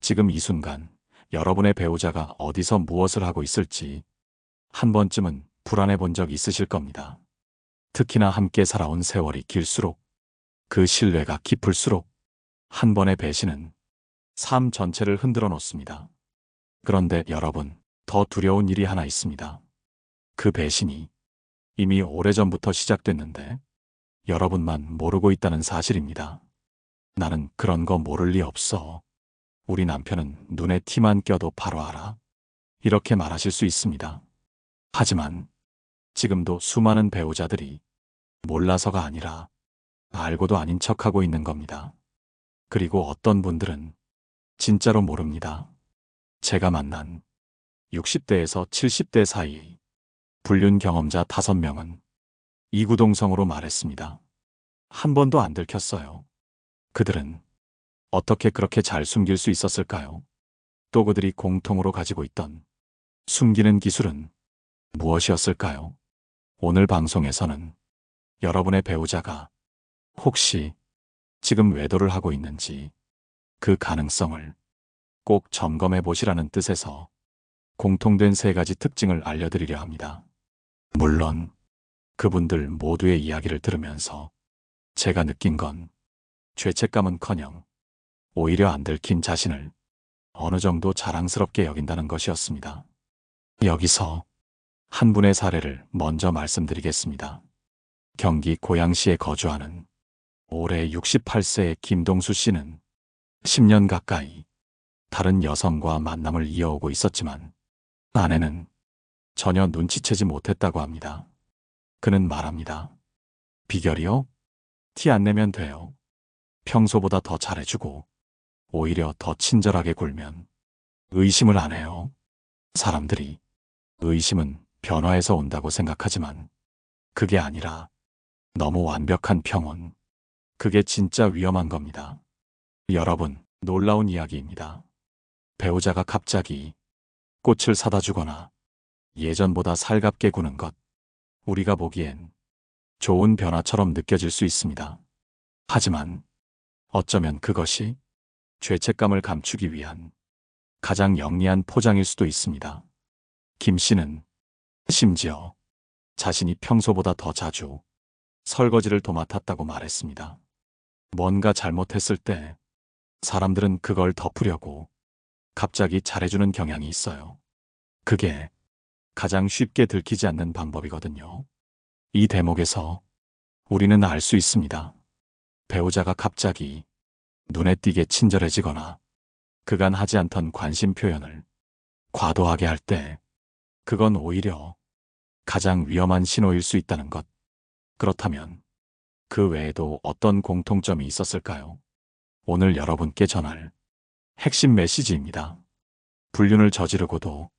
지금 이 순간 여러분의 배우자가 어디서 무엇을 하고 있을지 한 번쯤은 불안해 본 적 있으실 겁니다. 특히나 함께 살아온 세월이 길수록 그 신뢰가 깊을수록 한 번의 배신은 삶 전체를 흔들어 놓습니다. 그런데 여러분, 더 두려운 일이 하나 있습니다. 그 배신이 이미 오래전부터 시작됐는데 여러분만 모르고 있다는 사실입니다. 나는 그런 거 모를 리 없어. 우리 남편은 눈에 티만 껴도 바로 알아. 이렇게 말하실 수 있습니다. 하지만 지금도 수많은 배우자들이 몰라서가 아니라 알고도 아닌 척하고 있는 겁니다. 그리고 어떤 분들은 진짜로 모릅니다. 제가 만난 60대에서 70대 사이 불륜 경험자 5명은 이구동성으로 말했습니다. 한 번도 안 들켰어요. 그들은 어떻게 그렇게 잘 숨길 수 있었을까요? 또 그들이 공통으로 가지고 있던 숨기는 기술은 무엇이었을까요? 오늘 방송에서는 여러분의 배우자가 혹시 지금 외도를 하고 있는지 그 가능성을 꼭 점검해 보시라는 뜻에서 공통된 3가지 특징을 알려드리려 합니다. 물론 그분들 모두의 이야기를 들으면서 제가 느낀 건 죄책감은커녕 오히려 안 들킨 자신을 어느 정도 자랑스럽게 여긴다는 것이었습니다. 여기서 한 분의 사례를 먼저 말씀드리겠습니다. 경기 고양시에 거주하는 올해 68세의 김동수 씨는 10년 가까이 다른 여성과 만남을 이어오고 있었지만 아내는 전혀 눈치채지 못했다고 합니다. 그는 말합니다. 비결이요? 티 안 내면 돼요. 평소보다 더 잘해주고 오히려 더 친절하게 굴면 의심을 안 해요. 사람들이 의심은 변화에서 온다고 생각하지만 그게 아니라 너무 완벽한 평온. 그게 진짜 위험한 겁니다. 여러분, 놀라운 이야기입니다. 배우자가 갑자기 꽃을 사다 주거나 예전보다 살갑게 구는 것. 우리가 보기엔 좋은 변화처럼 느껴질 수 있습니다. 하지만 어쩌면 그것이 죄책감을 감추기 위한 가장 영리한 포장일 수도 있습니다. 김 씨는 심지어 자신이 평소보다 더 자주 설거지를 도맡았다고 말했습니다. 뭔가 잘못했을 때 사람들은 그걸 덮으려고 갑자기 잘해주는 경향이 있어요. 그게 가장 쉽게 들키지 않는 방법이거든요. 이 대목에서 우리는 알 수 있습니다. 배우자가 갑자기 눈에 띄게 친절해지거나 그간 하지 않던 관심 표현을 과도하게 할 때 그건 오히려 가장 위험한 신호일 수 있다는 것. 그렇다면 그 외에도 어떤 공통점이 있었을까요? 오늘 여러분께 전할 핵심 메시지입니다. 불륜을 저지르고도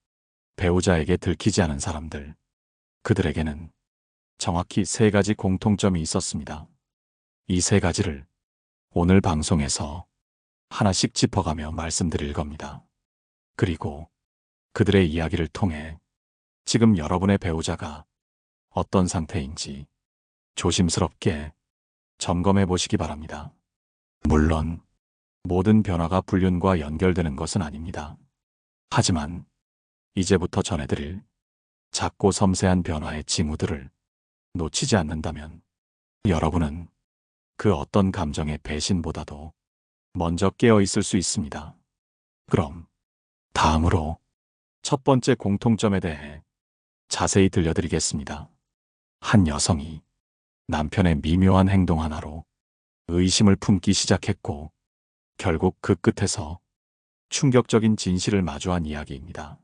배우자에게 들키지 않은 사람들. 그들에게는 정확히 3가지 공통점이 있었습니다. 이 3가지를 오늘 방송에서 하나씩 짚어가며 말씀드릴 겁니다. 그리고 그들의 이야기를 통해 지금 여러분의 배우자가 어떤 상태인지 조심스럽게 점검해 보시기 바랍니다. 물론 모든 변화가 불륜과 연결되는 것은 아닙니다. 하지만 이제부터 전해드릴 작고 섬세한 변화의 징후들을 놓치지 않는다면 여러분은 그 어떤 감정의 배신보다도 먼저 깨어 있을 수 있습니다. 그럼 다음으로 첫 번째 공통점에 대해 자세히 들려드리겠습니다. 한 여성이 남편의 미묘한 행동 하나로 의심을 품기 시작했고 결국 그 끝에서 충격적인 진실을 마주한 이야기입니다.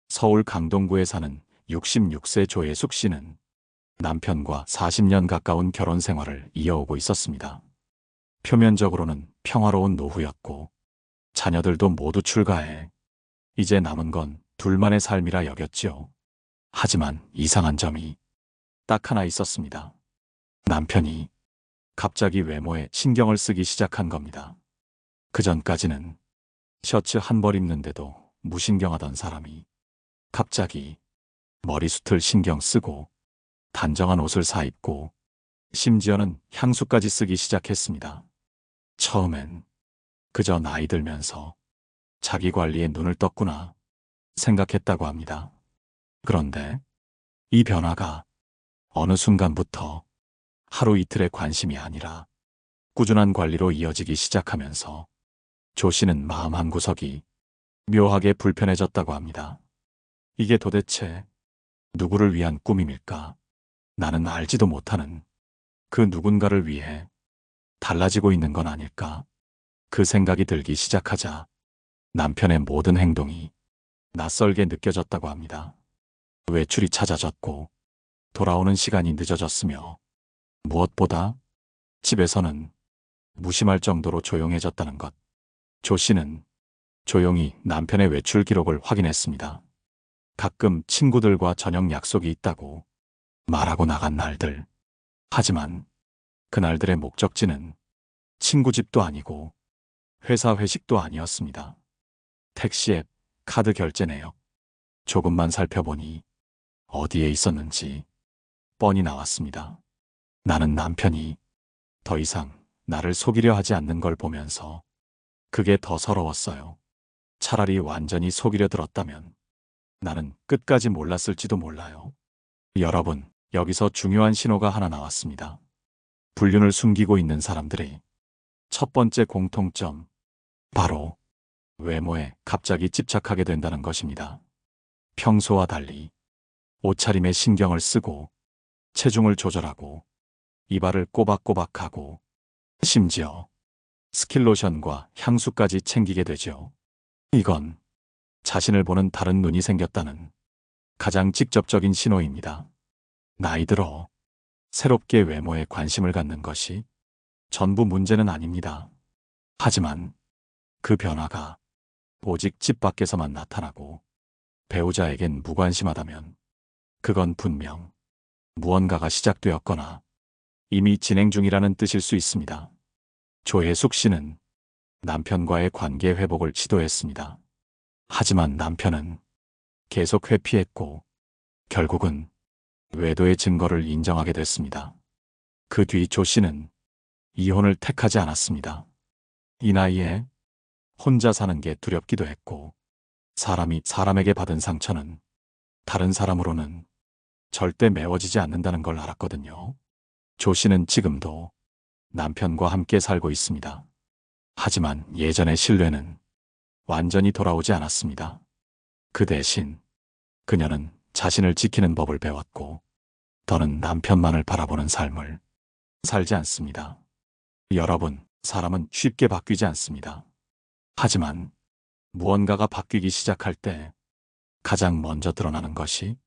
서울 강동구에 사는 66세 조혜숙 씨는 남편과 40년 가까운 결혼 생활을 이어오고 있었습니다. 표면적으로는 평화로운 노후였고 자녀들도 모두 출가해 이제 남은 건 둘만의 삶이라 여겼지요. 하지만 이상한 점이 딱 하나 있었습니다. 남편이 갑자기 외모에 신경을 쓰기 시작한 겁니다. 그전까지는 셔츠 한 벌 입는데도 무신경하던 사람이 갑자기 머리숱을 신경 쓰고 단정한 옷을 사 입고 심지어는 향수까지 쓰기 시작했습니다. 처음엔 그저 나이 들면서 자기 관리에 눈을 떴구나 생각했다고 합니다. 그런데 이 변화가 어느 순간부터 하루 이틀의 관심이 아니라 꾸준한 관리로 이어지기 시작하면서 조 씨는 마음 한구석이 묘하게 불편해졌다고 합니다. 이게 도대체 누구를 위한 꾸밈일까? 나는 알지도 못하는 그 누군가를 위해 달라지고 있는 건 아닐까? 그 생각이 들기 시작하자 남편의 모든 행동이 낯설게 느껴졌다고 합니다. 외출이 잦아졌고 돌아오는 시간이 늦어졌으며 무엇보다 집에서는 무심할 정도로 조용해졌다는 것. 조 씨는 조용히 남편의 외출 기록을 확인했습니다. 가끔 친구들과 저녁 약속이 있다고 말하고 나간 날들. 하지만 그날들의 목적지는 친구 집도 아니고 회사 회식도 아니었습니다. 택시 앱, 카드 결제 내역. 조금만 살펴보니 어디에 있었는지 뻔히 나왔습니다. 나는 남편이 더 이상 나를 속이려 하지 않는 걸 보면서 그게 더 서러웠어요. 차라리 완전히 속이려 들었다면 나는 끝까지 몰랐을지도 몰라요. 여러분, 여기서 중요한 신호가 하나 나왔습니다. 불륜을 숨기고 있는 사람들의 첫 번째 공통점, 바로 외모에 갑자기 집착하게 된다는 것입니다. 평소와 달리 옷차림에 신경을 쓰고 체중을 조절하고 이발을 꼬박꼬박하고 심지어 스킨로션과 향수까지 챙기게 되죠. 이건 자신을 보는 다른 눈이 생겼다는 가장 직접적인 신호입니다. 나이 들어 새롭게 외모에 관심을 갖는 것이 전부 문제는 아닙니다. 하지만 그 변화가 오직 집 밖에서만 나타나고 배우자에겐 무관심하다면 그건 분명 무언가가 시작되었거나 이미 진행 중이라는 뜻일 수 있습니다. 조혜숙 씨는 남편과의 관계 회복을 시도했습니다. 하지만 남편은 계속 회피했고 결국은 외도의 증거를 인정하게 됐습니다. 그 뒤 조 씨는 이혼을 택하지 않았습니다. 이 나이에 혼자 사는 게 두렵기도 했고 사람이 사람에게 받은 상처는 다른 사람으로는 절대 메워지지 않는다는 걸 알았거든요. 조 씨는 지금도 남편과 함께 살고 있습니다. 하지만 예전의 신뢰는 완전히 돌아오지 않았습니다. 그 대신 그녀는 자신을 지키는 법을 배웠고 더는 남편만을 바라보는 삶을 살지 않습니다. 여러분, 사람은 쉽게 바뀌지 않습니다. 하지만 무언가가 바뀌기 시작할 때 가장 먼저 드러나는 것이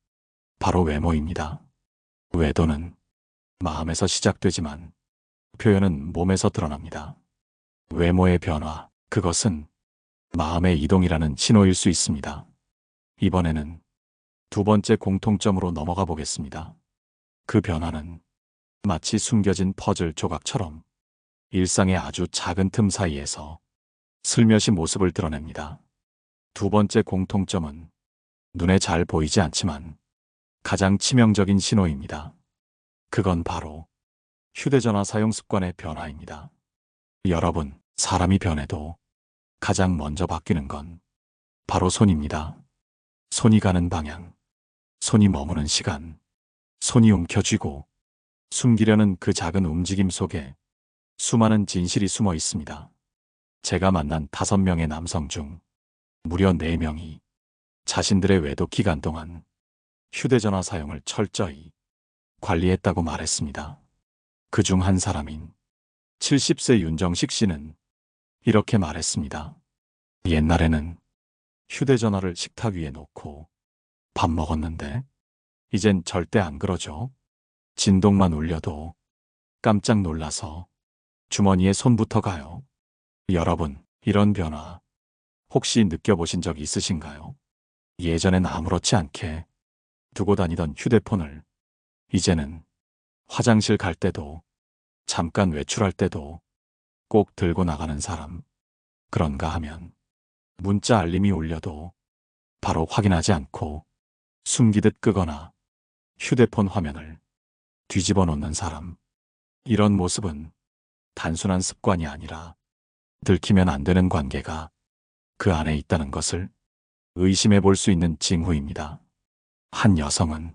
바로 외모입니다. 외도는 마음에서 시작되지만 표현은 몸에서 드러납니다. 외모의 변화, 그것은 마음의 이동이라는 신호일 수 있습니다. 이번에는 두 번째 공통점으로 넘어가 보겠습니다. 그 변화는 마치 숨겨진 퍼즐 조각처럼 일상의 아주 작은 틈 사이에서 슬며시 모습을 드러냅니다. 두 번째 공통점은 눈에 잘 보이지 않지만 가장 치명적인 신호입니다. 그건 바로 휴대전화 사용 습관의 변화입니다. 여러분, 사람이 변해도 가장 먼저 바뀌는 건 바로 손입니다. 손이 가는 방향, 손이 머무는 시간, 손이 움켜쥐고 숨기려는 그 작은 움직임 속에 수많은 진실이 숨어 있습니다. 제가 만난 5명의 남성 중 무려 4명이 자신들의 외도 기간 동안 휴대전화 사용을 철저히 관리했다고 말했습니다. 그중 한 사람인 70세 윤정식 씨는 이렇게 말했습니다. 옛날에는 휴대전화를 식탁 위에 놓고 밥 먹었는데 이젠 절대 안 그러죠. 진동만 울려도 깜짝 놀라서 주머니에 손부터 가요. 여러분, 이런 변화 혹시 느껴보신 적 있으신가요? 예전엔 아무렇지 않게 두고 다니던 휴대폰을 이제는 화장실 갈 때도 잠깐 외출할 때도 꼭 들고 나가는 사람. 그런가 하면 문자 알림이 울려도 바로 확인하지 않고 숨기듯 끄거나 휴대폰 화면을 뒤집어 놓는 사람. 이런 모습은 단순한 습관이 아니라 들키면 안 되는 관계가 그 안에 있다는 것을 의심해 볼 수 있는 징후입니다. 한 여성은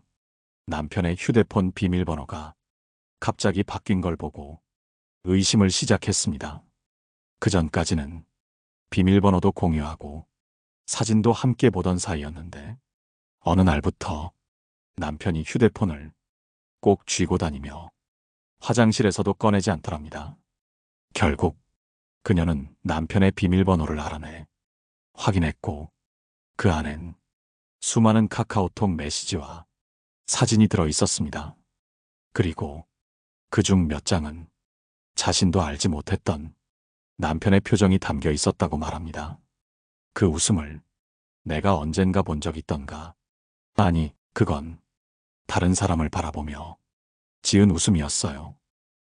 남편의 휴대폰 비밀번호가 갑자기 바뀐 걸 보고 의심을 시작했습니다. 그 전까지는 비밀번호도 공유하고 사진도 함께 보던 사이였는데 어느 날부터 남편이 휴대폰을 꼭 쥐고 다니며 화장실에서도 꺼내지 않더랍니다. 결국 그녀는 남편의 비밀번호를 알아내 확인했고 그 안엔 수많은 카카오톡 메시지와 사진이 들어 있었습니다. 그리고 그중 몇 장은 자신도 알지 못했던 남편의 표정이 담겨 있었다고 말합니다. 그 웃음을 내가 언젠가 본 적 있던가? 아니, 그건 다른 사람을 바라보며 지은 웃음이었어요.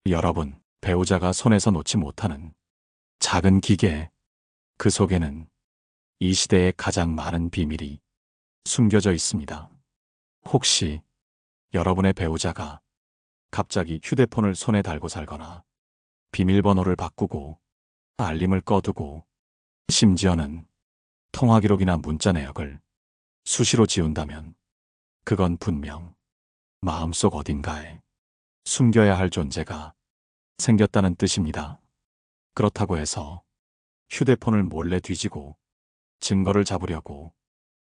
여러분, 배우자가 손에서 놓지 못하는 작은 기계, 그 속에는 이 시대의 가장 많은 비밀이 숨겨져 있습니다. 혹시 여러분의 배우자가 갑자기 휴대폰을 손에 달고 살거나 비밀번호를 바꾸고 알림을 꺼두고 심지어는 통화 기록이나 문자 내역을 수시로 지운다면 그건 분명 마음속 어딘가에 숨겨야 할 존재가 생겼다는 뜻입니다. 그렇다고 해서 휴대폰을 몰래 뒤지고 증거를 잡으려고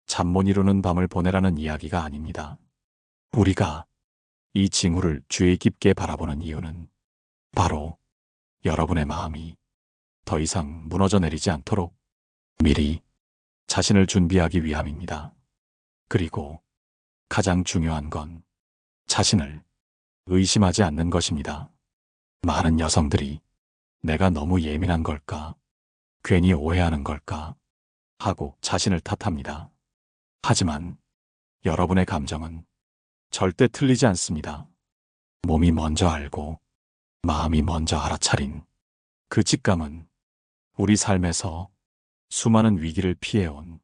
잠 못 이루는 밤을 보내라는 이야기가 아닙니다. 우리가 이 징후를 주의 깊게 바라보는 이유는 바로 여러분의 마음이 더 이상 무너져 내리지 않도록 미리 자신을 준비하기 위함입니다. 그리고 가장 중요한 건 자신을 의심하지 않는 것입니다. 많은 여성들이 내가 너무 예민한 걸까? 괜히 오해하는 걸까? 하고 자신을 탓합니다. 하지만 여러분의 감정은 절대 틀리지 않습니다. 몸이 먼저 알고 마음이 먼저 알아차린 그 직감은 우리 삶에서 수많은 위기를 피해온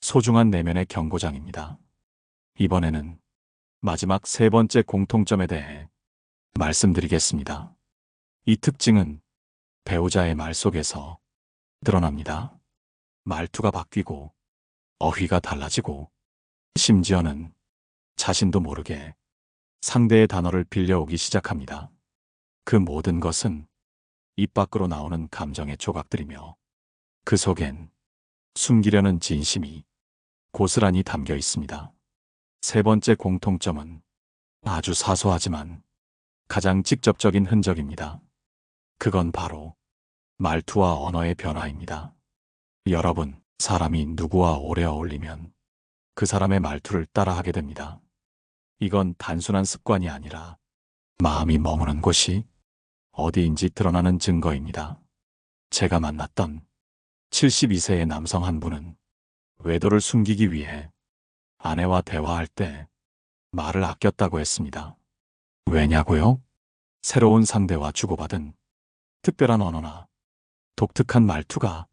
소중한 내면의 경고장입니다. 이번에는 마지막 세 번째 공통점에 대해 말씀드리겠습니다. 이 특징은 배우자의 말 속에서 드러납니다. 말투가 바뀌고 어휘가 달라지고 심지어는 자신도 모르게 상대의 단어를 빌려오기 시작합니다. 그 모든 것은 입 밖으로 나오는 감정의 조각들이며 그 속엔 숨기려는 진심이 고스란히 담겨 있습니다. 세 번째 공통점은 아주 사소하지만 가장 직접적인 흔적입니다. 그건 바로 말투와 언어의 변화입니다. 여러분, 사람이 누구와 오래 어울리면 그 사람의 말투를 따라하게 됩니다. 이건 단순한 습관이 아니라 마음이 머무는 곳이 어디인지 드러나는 증거입니다. 제가 만났던 72세의 남성 한 분은 외도를 숨기기 위해 아내와 대화할 때 말을 아꼈다고 했습니다. 왜냐고요? 새로운 상대와 주고받은 특별한 언어나 독특한 말투가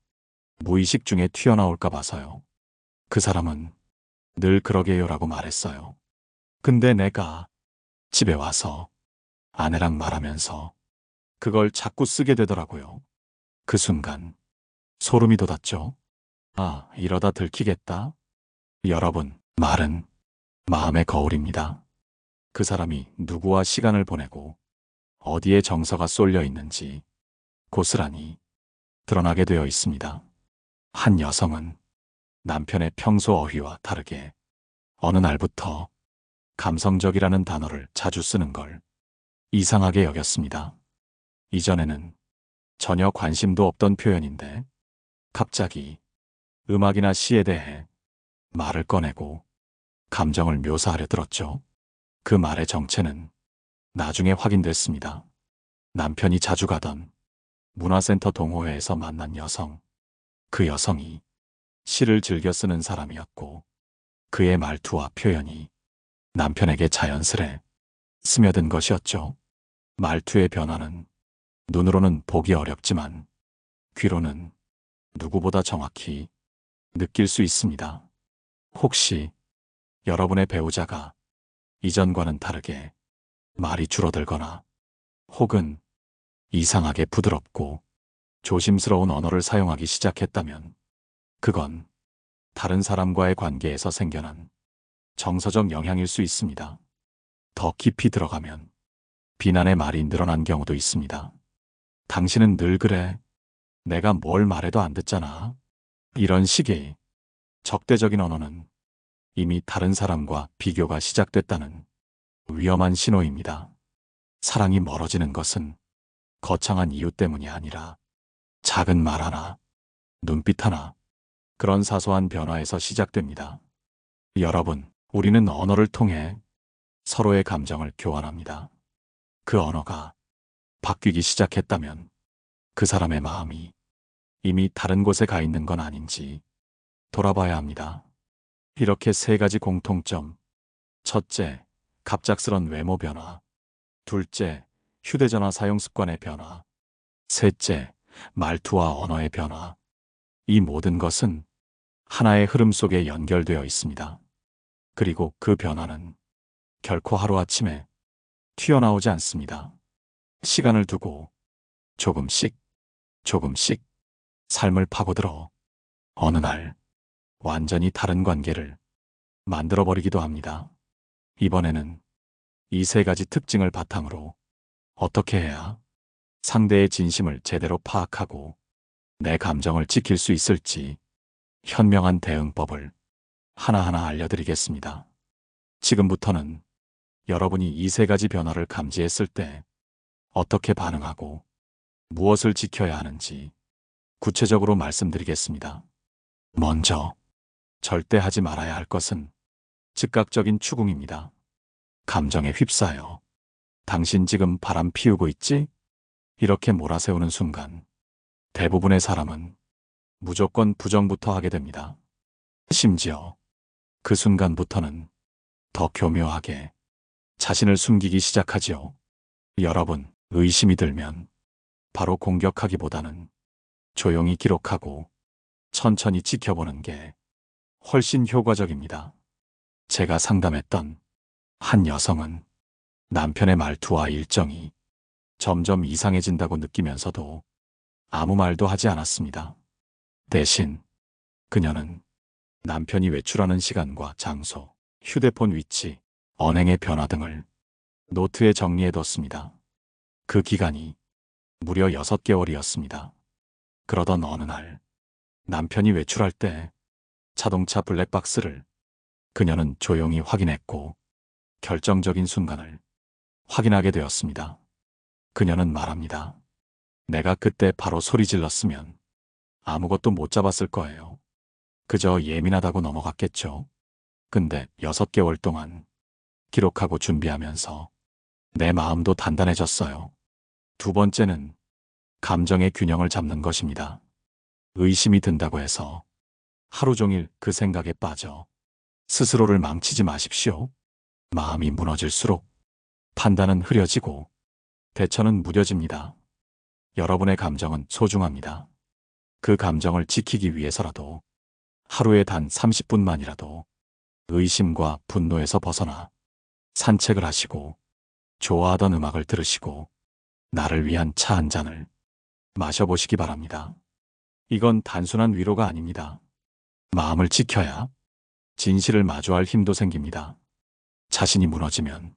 무의식 중에 튀어나올까 봐서요. 그 사람은 늘 그러게요라고 말했어요. 근데 내가 집에 와서 아내랑 말하면서 그걸 자꾸 쓰게 되더라고요. 그 순간 소름이 돋았죠. 아, 이러다 들키겠다. 여러분, 말은 마음의 거울입니다. 그 사람이 누구와 시간을 보내고 어디에 정서가 쏠려 있는지 고스란히 드러나게 되어 있습니다. 한 여성은 남편의 평소 어휘와 다르게 어느 날부터 감성적이라는 단어를 자주 쓰는 걸 이상하게 여겼습니다. 이전에는 전혀 관심도 없던 표현인데 갑자기 음악이나 시에 대해 말을 꺼내고 감정을 묘사하려 들었죠. 그 말의 정체는 나중에 확인됐습니다. 남편이 자주 가던 문화센터 동호회에서 만난 여성. 그 여성이 시를 즐겨 쓰는 사람이었고 그의 말투와 표현이 남편에게 자연스레 스며든 것이었죠. 말투의 변화는 눈으로는 보기 어렵지만 귀로는 누구보다 정확히 느낄 수 있습니다. 혹시 여러분의 배우자가 이전과는 다르게 말이 줄어들거나 혹은 이상하게 부드럽고 조심스러운 언어를 사용하기 시작했다면 그건 다른 사람과의 관계에서 생겨난 정서적 영향일 수 있습니다. 더 깊이 들어가면 비난의 말이 늘어난 경우도 있습니다. 당신은 늘 그래. 내가 뭘 말해도 안 듣잖아. 이런 식의 적대적인 언어는 이미 다른 사람과 비교가 시작됐다는 위험한 신호입니다. 사랑이 멀어지는 것은 거창한 이유 때문이 아니라 작은 말 하나, 눈빛 하나, 그런 사소한 변화에서 시작됩니다. 여러분, 우리는 언어를 통해 서로의 감정을 교환합니다. 그 언어가 바뀌기 시작했다면 그 사람의 마음이 이미 다른 곳에 가 있는 건 아닌지 돌아봐야 합니다. 이렇게 세 가지 공통점. 첫째, 갑작스런 외모 변화. 둘째, 휴대전화 사용 습관의 변화. 셋째, 말투와 언어의 변화. 이 모든 것은 하나의 흐름 속에 연결되어 있습니다. 그리고 그 변화는 결코 하루아침에 튀어나오지 않습니다. 시간을 두고 조금씩 삶을 파고들어 어느 날 완전히 다른 관계를 만들어버리기도 합니다. 이번에는 이 세 가지 특징을 바탕으로 어떻게 해야 상대의 진심을 제대로 파악하고 내 감정을 지킬 수 있을지 현명한 대응법을 하나하나 알려드리겠습니다. 지금부터는 여러분이 이 세 가지 변화를 감지했을 때 어떻게 반응하고 무엇을 지켜야 하는지 구체적으로 말씀드리겠습니다. 먼저 절대 하지 말아야 할 것은 즉각적인 추궁입니다. 감정에 휩싸여 당신 지금 바람 피우고 있지? 이렇게 몰아세우는 순간 대부분의 사람은 무조건 부정부터 하게 됩니다. 심지어 그 순간부터는 더 교묘하게 자신을 숨기기 시작하지요. 여러분, 의심이 들면 바로 공격하기보다는 조용히 기록하고 천천히 지켜보는 게 훨씬 효과적입니다. 제가 상담했던 한 여성은 남편의 말투와 일정이 점점 이상해진다고 느끼면서도 아무 말도 하지 않았습니다. 대신 그녀는 남편이 외출하는 시간과 장소, 휴대폰 위치, 언행의 변화 등을 노트에 정리해뒀습니다. 그 기간이 무려 6개월이었습니다. 그러던 어느 날 남편이 외출할 때 자동차 블랙박스를 그녀는 조용히 확인했고 결정적인 순간을 확인하게 되었습니다. 그녀는 말합니다. 내가 그때 바로 소리 질렀으면 아무것도 못 잡았을 거예요. 그저 예민하다고 넘어갔겠죠. 근데 6개월 동안 기록하고 준비하면서 내 마음도 단단해졌어요. 두 번째는 감정의 균형을 잡는 것입니다. 의심이 든다고 해서 하루 종일 그 생각에 빠져 스스로를 망치지 마십시오. 마음이 무너질수록 판단은 흐려지고 대처는 무뎌집니다. 여러분의 감정은 소중합니다. 그 감정을 지키기 위해서라도 하루에 단 30분만이라도 의심과 분노에서 벗어나 산책을 하시고 좋아하던 음악을 들으시고 나를 위한 차 한 잔을 마셔보시기 바랍니다. 이건 단순한 위로가 아닙니다. 마음을 지켜야 진실을 마주할 힘도 생깁니다. 자신이 무너지면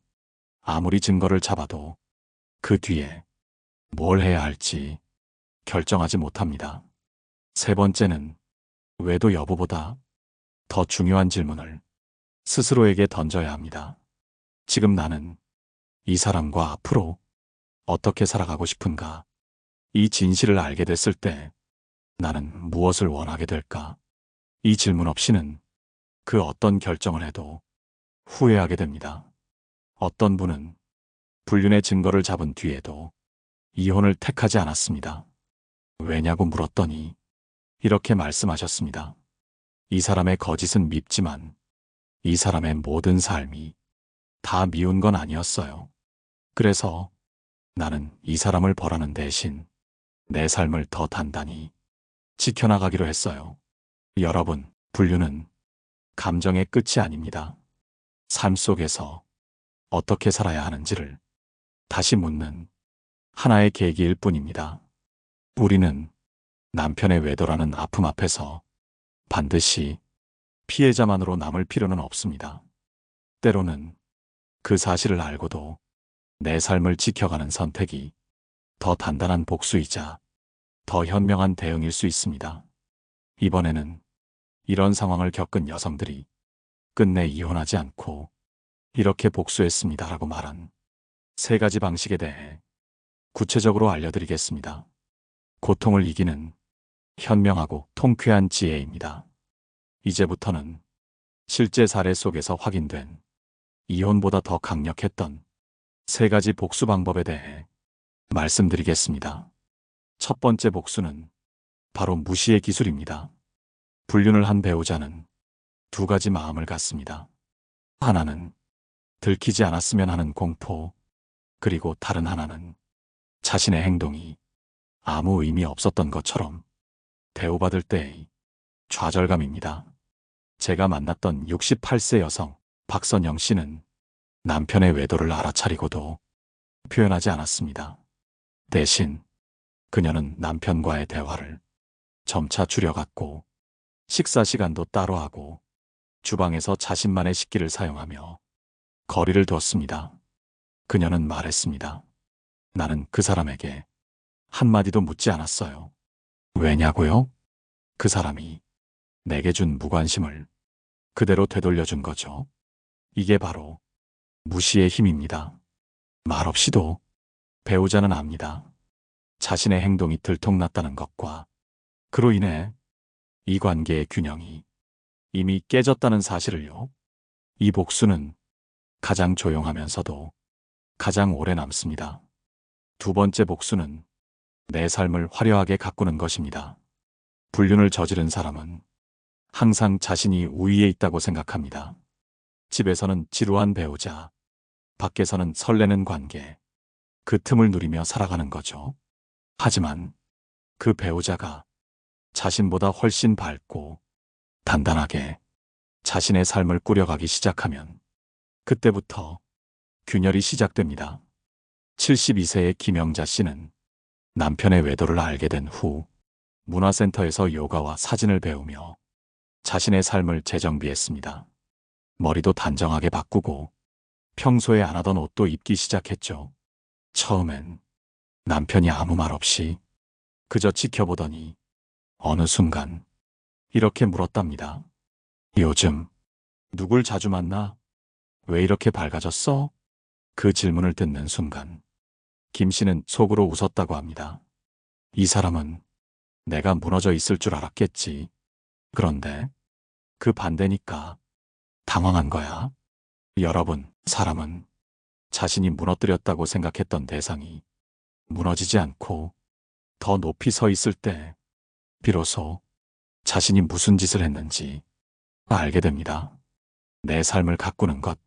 아무리 증거를 잡아도 그 뒤에 뭘 해야 할지 결정하지 못합니다. 세 번째는 왜도 여부보다 더 중요한 질문을 스스로에게 던져야 합니다. 지금 나는 이 사람과 앞으로 어떻게 살아가고 싶은가? 이 진실을 알게 됐을 때 나는 무엇을 원하게 될까? 이 질문 없이는 그 어떤 결정을 해도 후회하게 됩니다. 어떤 분은 불륜의 증거를 잡은 뒤에도 이혼을 택하지 않았습니다. 왜냐고 물었더니 이렇게 말씀하셨습니다. 이 사람의 거짓은 밉지만 이 사람의 모든 삶이 다 미운 건 아니었어요. 그래서 나는 이 사람을 벌하는 대신 내 삶을 더 단단히 지켜나가기로 했어요. 여러분, 불륜은 감정의 끝이 아닙니다. 삶 속에서 어떻게 살아야 하는지를 다시 묻는 하나의 계기일 뿐입니다. 우리는 남편의 외도라는 아픔 앞에서 반드시 피해자만으로 남을 필요는 없습니다. 때로는 그 사실을 알고도 내 삶을 지켜가는 선택이 더 단단한 복수이자 더 현명한 대응일 수 있습니다. 이번에는 이런 상황을 겪은 여성들이 끝내 이혼하지 않고 이렇게 복수했습니다라고 말한 3가지 방식에 대해 구체적으로 알려드리겠습니다. 고통을 이기는 현명하고 통쾌한 지혜입니다. 이제부터는 실제 사례 속에서 확인된 이혼보다 더 강력했던 3가지 복수 방법에 대해 말씀드리겠습니다. 첫 번째 복수는 바로 무시의 기술입니다. 불륜을 한 배우자는 2가지 마음을 갖습니다. 하나는 들키지 않았으면 하는 공포, 그리고 다른 하나는 자신의 행동이 아무 의미 없었던 것처럼 대우받을 때의 좌절감입니다. 제가 만났던 68세 여성 박선영 씨는 남편의 외도를 알아차리고도 표현하지 않았습니다. 대신 그녀는 남편과의 대화를 점차 줄여갔고 식사 시간도 따로 하고 주방에서 자신만의 식기를 사용하며 거리를 뒀습니다. 그녀는 말했습니다. 나는 그 사람에게 한마디도 묻지 않았어요. 왜냐고요? 그 사람이 내게 준 무관심을 그대로 되돌려준 거죠. 이게 바로 무시의 힘입니다. 말없이도 배우자는 압니다. 자신의 행동이 들통났다는 것과 그로 인해 이 관계의 균형이 이미 깨졌다는 사실을요. 이 복수는 가장 조용하면서도 가장 오래 남습니다. 2번째 복수는 내 삶을 화려하게 가꾸는 것입니다. 불륜을 저지른 사람은 항상 자신이 우위에 있다고 생각합니다. 집에서는 지루한 배우자, 밖에서는 설레는 관계, 그 틈을 누리며 살아가는 거죠. 하지만 그 배우자가 자신보다 훨씬 밝고 단단하게 자신의 삶을 꾸려가기 시작하면 그때부터 균열이 시작됩니다. 72세의 김영자 씨는 남편의 외도를 알게 된 후 문화센터에서 요가와 사진을 배우며 자신의 삶을 재정비했습니다. 머리도 단정하게 바꾸고 평소에 안 하던 옷도 입기 시작했죠. 처음엔 남편이 아무 말 없이 그저 지켜보더니 어느 순간 이렇게 물었답니다. 요즘 누굴 자주 만나? 왜 이렇게 밝아졌어? 그 질문을 듣는 순간 김 씨는 속으로 웃었다고 합니다. 이 사람은 내가 무너져 있을 줄 알았겠지. 그런데 그 반대니까 당황한 거야. 여러분, 사람은 자신이 무너뜨렸다고 생각했던 대상이 무너지지 않고 더 높이 서 있을 때 비로소 자신이 무슨 짓을 했는지 알게 됩니다. 내 삶을 가꾸는 것,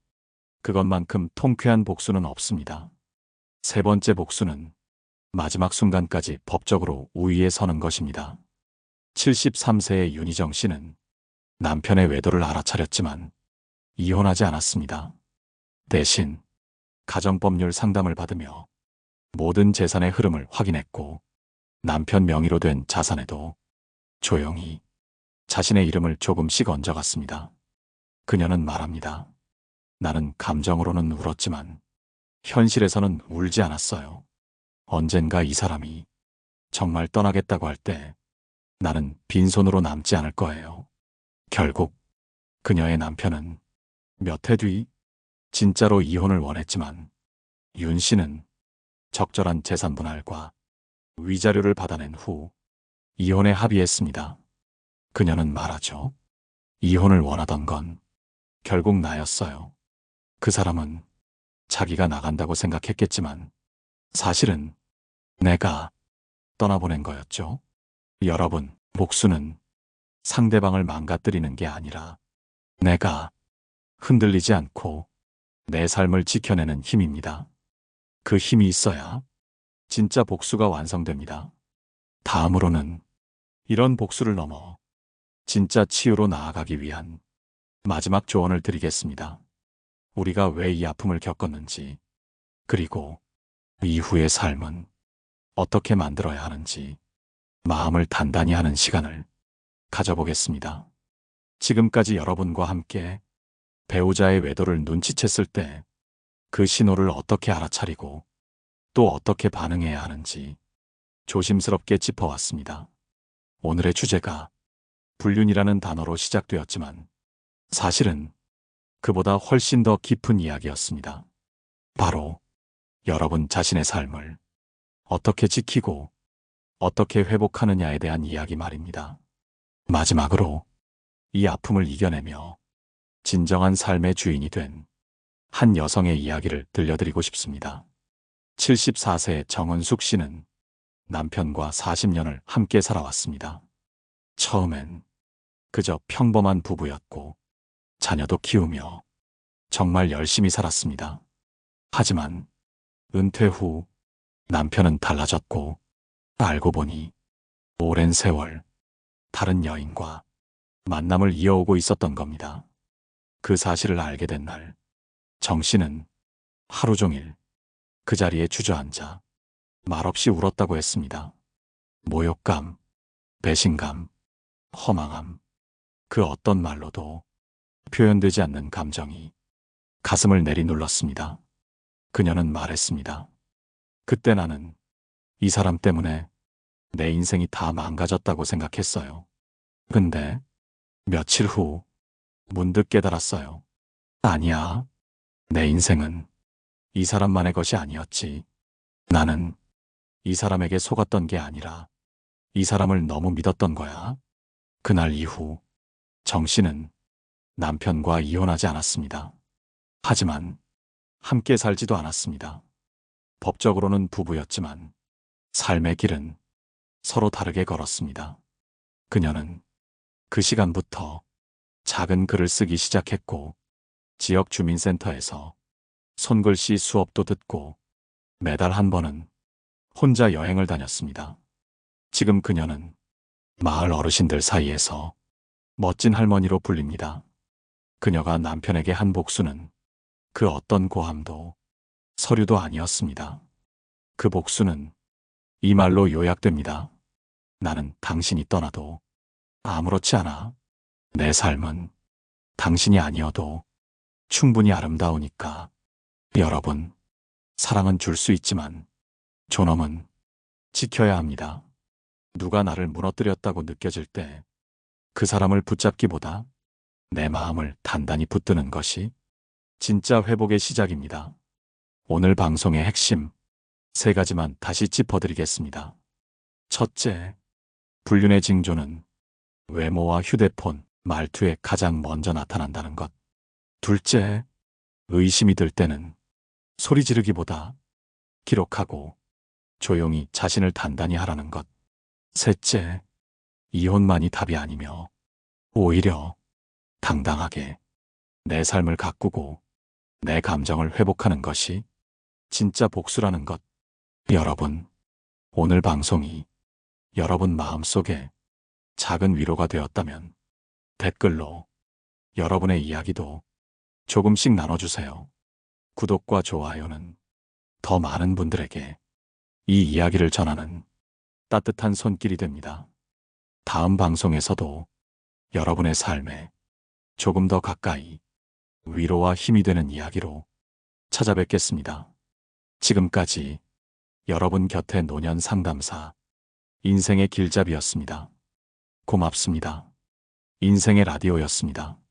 그것만큼 통쾌한 복수는 없습니다. 3번째 복수는 마지막 순간까지 법적으로 우위에 서는 것입니다. 73세의 윤희정 씨는 남편의 외도를 알아차렸지만 이혼하지 않았습니다. 대신 가정법률 상담을 받으며 모든 재산의 흐름을 확인했고 남편 명의로 된 자산에도 조용히 자신의 이름을 조금씩 얹어갔습니다. 그녀는 말합니다. 나는 감정으로는 울었지만 현실에서는 울지 않았어요. 언젠가 이 사람이 정말 떠나겠다고 할 때 나는 빈손으로 남지 않을 거예요. 결국 그녀의 남편은 몇 해 뒤 진짜로 이혼을 원했지만 윤 씨는 적절한 재산 분할과 위자료를 받아낸 후 이혼에 합의했습니다. 그녀는 말하죠. 이혼을 원하던 건 결국 나였어요. 그 사람은 자기가 나간다고 생각했겠지만 사실은 내가 떠나보낸 거였죠. 여러분, 복수는 상대방을 망가뜨리는 게 아니라 내가 흔들리지 않고 내 삶을 지켜내는 힘입니다. 그 힘이 있어야 진짜 복수가 완성됩니다. 다음으로는 이런 복수를 넘어 진짜 치유로 나아가기 위한 마지막 조언을 드리겠습니다. 우리가 왜 이 아픔을 겪었는지, 그리고 이후의 삶은 어떻게 만들어야 하는지 마음을 단단히 하는 시간을 가져보겠습니다. 지금까지 여러분과 함께 배우자의 외도를 눈치챘을 때 그 신호를 어떻게 알아차리고 또 어떻게 반응해야 하는지 조심스럽게 짚어왔습니다. 오늘의 주제가 불륜이라는 단어로 시작되었지만 사실은 그보다 훨씬 더 깊은 이야기였습니다. 바로 여러분 자신의 삶을 어떻게 지키고 어떻게 회복하느냐에 대한 이야기 말입니다. 마지막으로 이 아픔을 이겨내며 진정한 삶의 주인이 된 한 여성의 이야기를 들려드리고 싶습니다. 74세의 정은숙 씨는 남편과 40년을 함께 살아왔습니다. 처음엔 그저 평범한 부부였고 자녀도 키우며 정말 열심히 살았습니다. 하지만 은퇴 후 남편은 달라졌고 알고 보니 오랜 세월 다른 여인과 만남을 이어오고 있었던 겁니다. 그 사실을 알게 된 날, 정 씨는 하루 종일 그 자리에 주저앉아 말없이 울었다고 했습니다. 모욕감, 배신감, 허망함, 그 어떤 말로도 표현되지 않는 감정이 가슴을 내리눌렀습니다. 그녀는 말했습니다. 그때 나는 이 사람 때문에 내 인생이 다 망가졌다고 생각했어요. 근데 며칠 후 문득 깨달았어요. 아니야. 내 인생은 이 사람만의 것이 아니었지. 나는 이 사람에게 속았던 게 아니라 이 사람을 너무 믿었던 거야. 그날 이후 정 씨는 남편과 이혼하지 않았습니다. 하지만 함께 살지도 않았습니다. 법적으로는 부부였지만 삶의 길은 서로 다르게 걸었습니다. 그녀는 그 시간부터 작은 글을 쓰기 시작했고 지역 주민센터에서 손글씨 수업도 듣고 매달 한 번은 혼자 여행을 다녔습니다. 지금 그녀는 마을 어르신들 사이에서 멋진 할머니로 불립니다. 그녀가 남편에게 한 복수는 그 어떤 고함도 서류도 아니었습니다. 그 복수는 이 말로 요약됩니다. 나는 당신이 떠나도 아무렇지 않아. 내 삶은 당신이 아니어도 충분히 아름다우니까. 여러분, 사랑은 줄 수 있지만 존엄은 지켜야 합니다. 누가 나를 무너뜨렸다고 느껴질 때 그 사람을 붙잡기보다 내 마음을 단단히 붙드는 것이 진짜 회복의 시작입니다. 오늘 방송의 핵심 3가지만 다시 짚어드리겠습니다. 첫째, 불륜의 징조는 외모와 휴대폰, 말투에 가장 먼저 나타난다는 것. 둘째, 의심이 들 때는 소리 지르기보다 기록하고 조용히 자신을 단단히 하라는 것. 셋째, 이혼만이 답이 아니며 오히려 당당하게 내 삶을 가꾸고 내 감정을 회복하는 것이 진짜 복수라는 것. 여러분, 오늘 방송이 여러분 마음속에 작은 위로가 되었다면 댓글로 여러분의 이야기도 조금씩 나눠주세요. 구독과 좋아요는 더 많은 분들에게 이 이야기를 전하는 따뜻한 손길이 됩니다. 다음 방송에서도 여러분의 삶에 조금 더 가까이 위로와 힘이 되는 이야기로 찾아뵙겠습니다. 지금까지 여러분 곁의 노년 상담사 인생의 길잡이였습니다. 고맙습니다. 인생의 라디오였습니다.